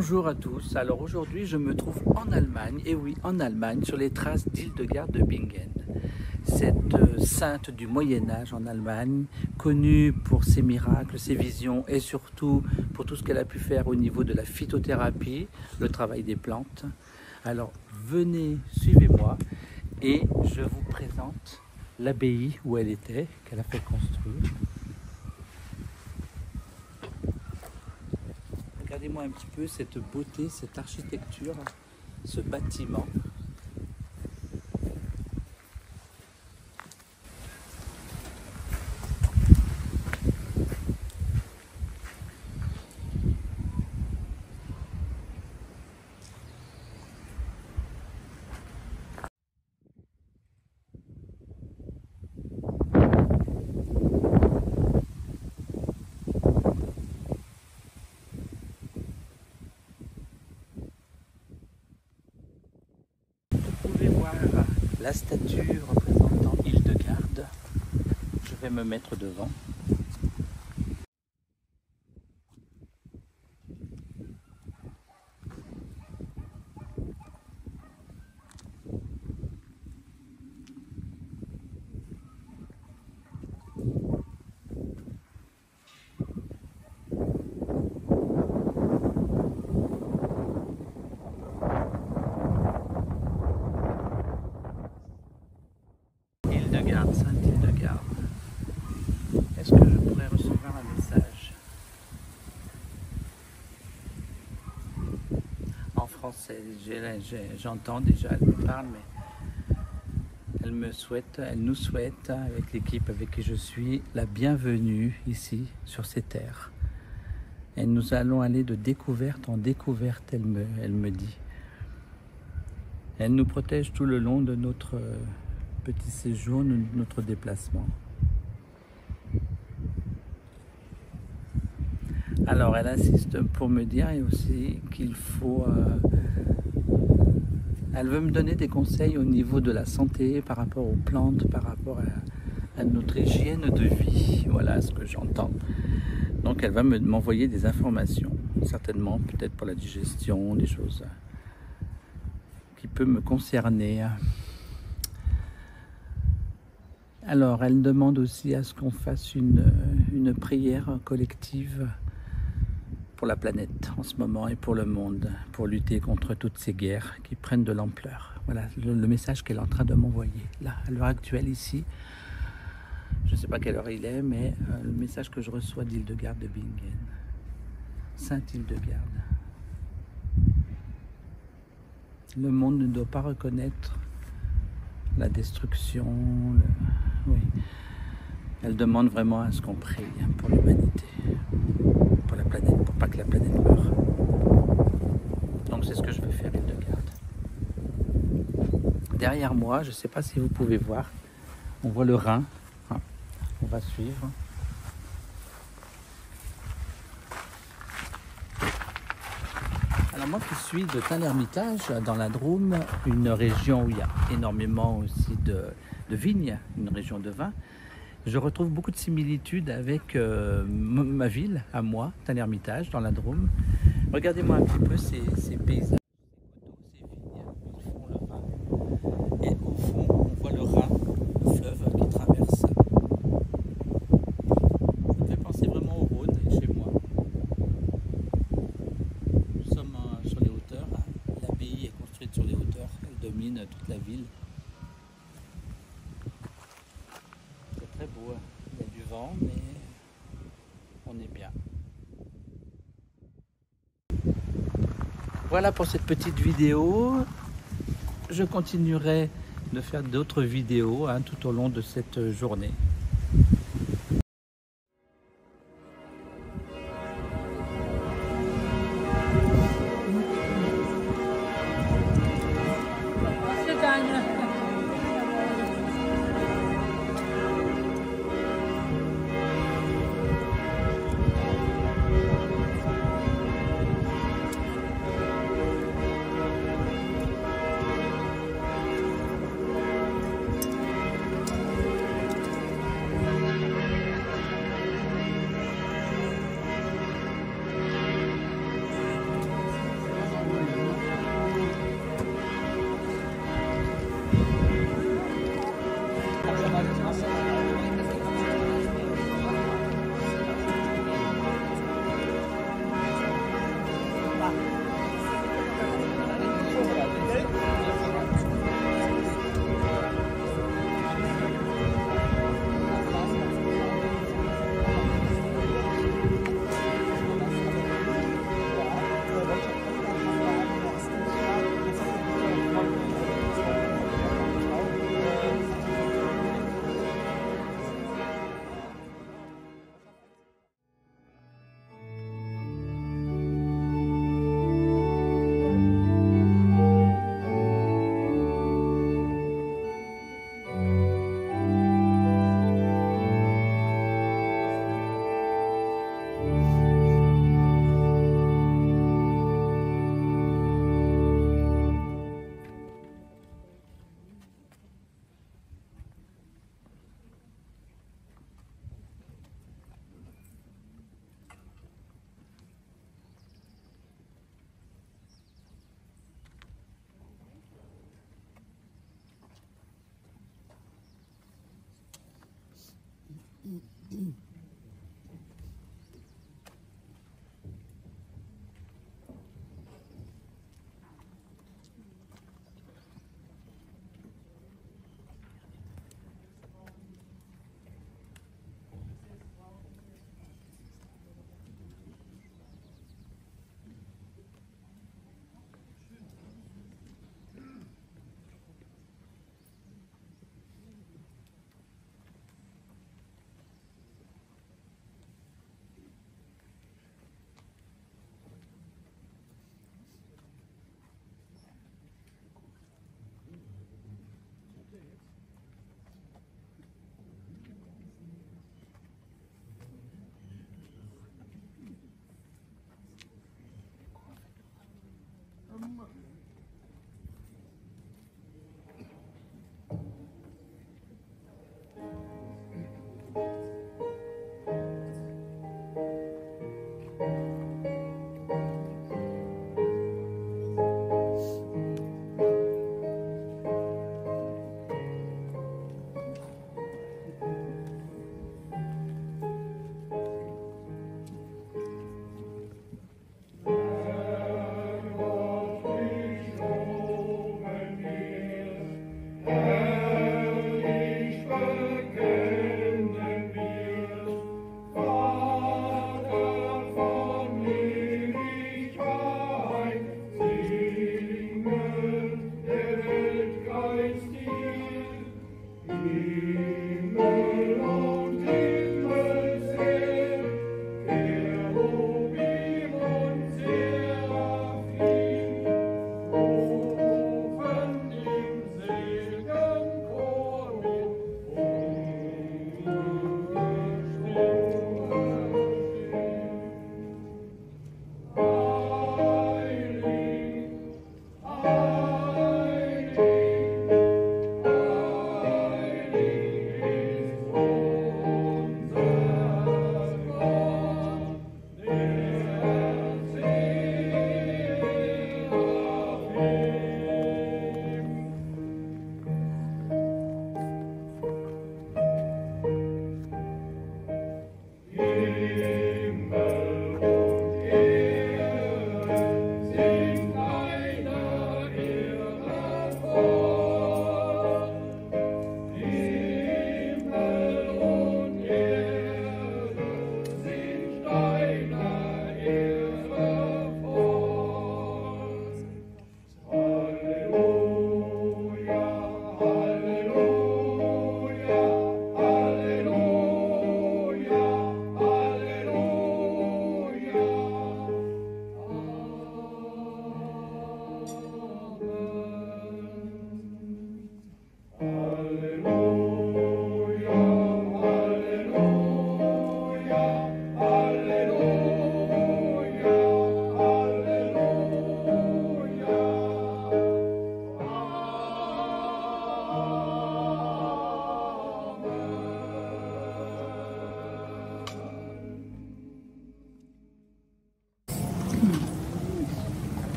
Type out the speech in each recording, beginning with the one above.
Bonjour à tous, alors aujourd'hui je me trouve en Allemagne, et oui en Allemagne, sur les traces d'Hildegard de Bingen. Cette sainte du Moyen-Âge en Allemagne, connue pour ses miracles, ses visions et surtout pour tout ce qu'elle a pu faire au niveau de la phytothérapie, le travail des plantes. Alors venez, suivez-moi et je vous présente l'abbaye où elle était, qu'elle a fait construire. Regardez-moi un petit peu cette beauté, cette architecture, ce bâtiment. Vous pouvez voir la statue représentant Hildegard. Je vais me mettre devant. Hildegard, Sainte Hildegard. Est-ce que je pourrais recevoir un message en français? J'entends déjà, elle me parle, mais elle nous souhaite, avec l'équipe avec qui je suis, la bienvenue ici, sur ces terres. Et nous allons aller de découverte en découverte, elle me dit. Elle nous protège tout le long de notre petit séjour, notre déplacement. Alors elle insiste pour me dire aussi qu'il faut... elle veut me donner des conseils au niveau de la santé, par rapport aux plantes, par rapport à notre hygiène de vie. Voilà ce que j'entends. Donc elle va m'envoyer des informations, certainement peut-être pour la digestion, des choses qui peuvent me concerner. Alors, elle demande aussi à ce qu'on fasse une prière collective pour la planète en ce moment et pour le monde, pour lutter contre toutes ces guerres qui prennent de l'ampleur. Voilà le message qu'elle est en train de m'envoyer, là, à l'heure actuelle ici. Je ne sais pas quelle heure il est, mais le message que je reçois d'Hildegard de Bingen. Sainte Hildegard. Le monde ne doit pas reconnaître la destruction, oui. Elle demande vraiment à ce qu'on prie pour l'humanité, pour la planète, pour pas que la planète meure. Donc c'est ce que je vais faire, Hildegard. Derrière moi, je ne sais pas si vous pouvez voir, on voit le Rhin. On va suivre. Alors moi qui suis de Tain-l'Hermitage, dans la Drôme, une région où il y a énormément aussi de vignes, une région de vin, je retrouve beaucoup de similitudes avec ma ville, à moi, Tain-l'Hermitage, dans la Drôme. Regardez-moi un petit peu ces paysages, ces vignes, ils font le vin. Et au fond, on voit le Rhin, le fleuve qui traverse. Ça me fait penser vraiment au Rhône, chez moi. Nous sommes sur les hauteurs. L'abbaye est construite sur les hauteurs. Elle domine toute la ville. C'est très beau. Il y a du vent, mais on est bien. Voilà pour cette petite vidéo. Je continuerai de faire d'autres vidéos tout au long de cette journée.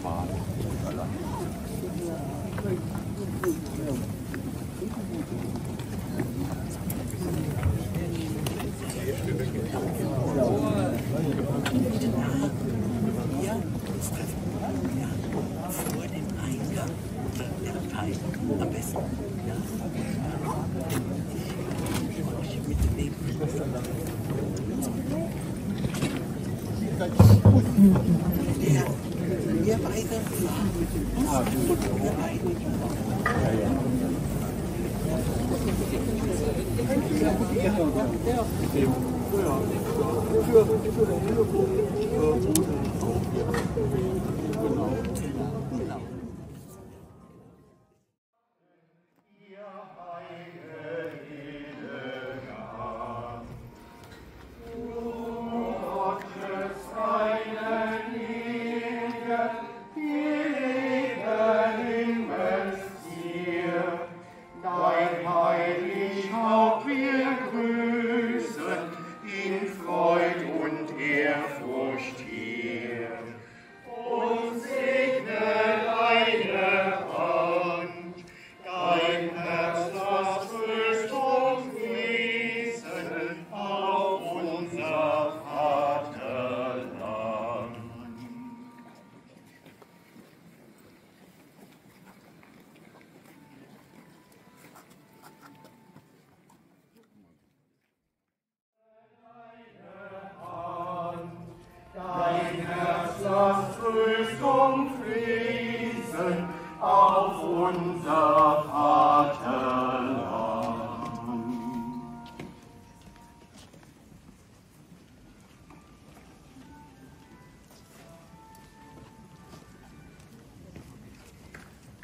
Vor dem Eingang der Abtei am besten. Ja. Mit dem Leben. Wir beide.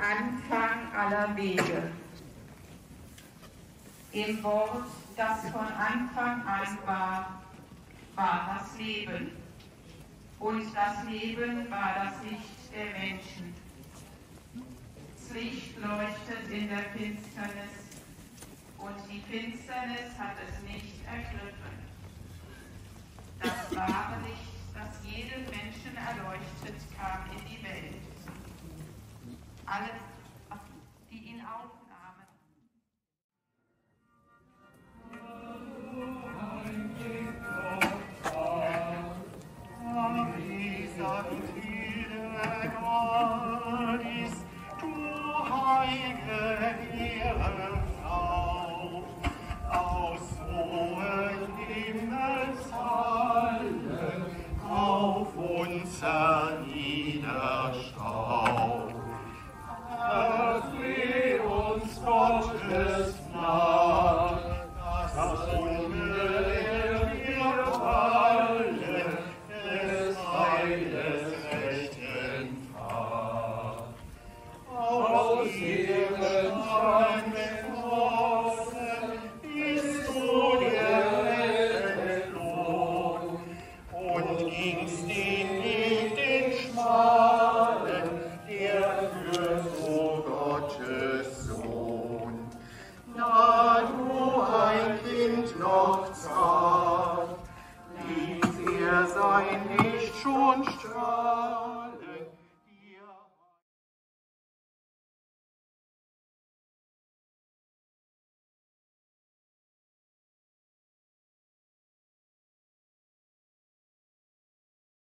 Anfang aller Wege. Im Wort, das von Anfang an war, war das Leben. Und das Leben war das Licht der Menschen. Das Licht leuchtet in der Finsternis, und die Finsternis hat es nicht ergriffen. Das wahre Licht, das jeden Menschen erleuchtet, kam in die Welt. Alle, die ihn aufnahmen. Auf unser Niederschau. Erfüll uns Gottes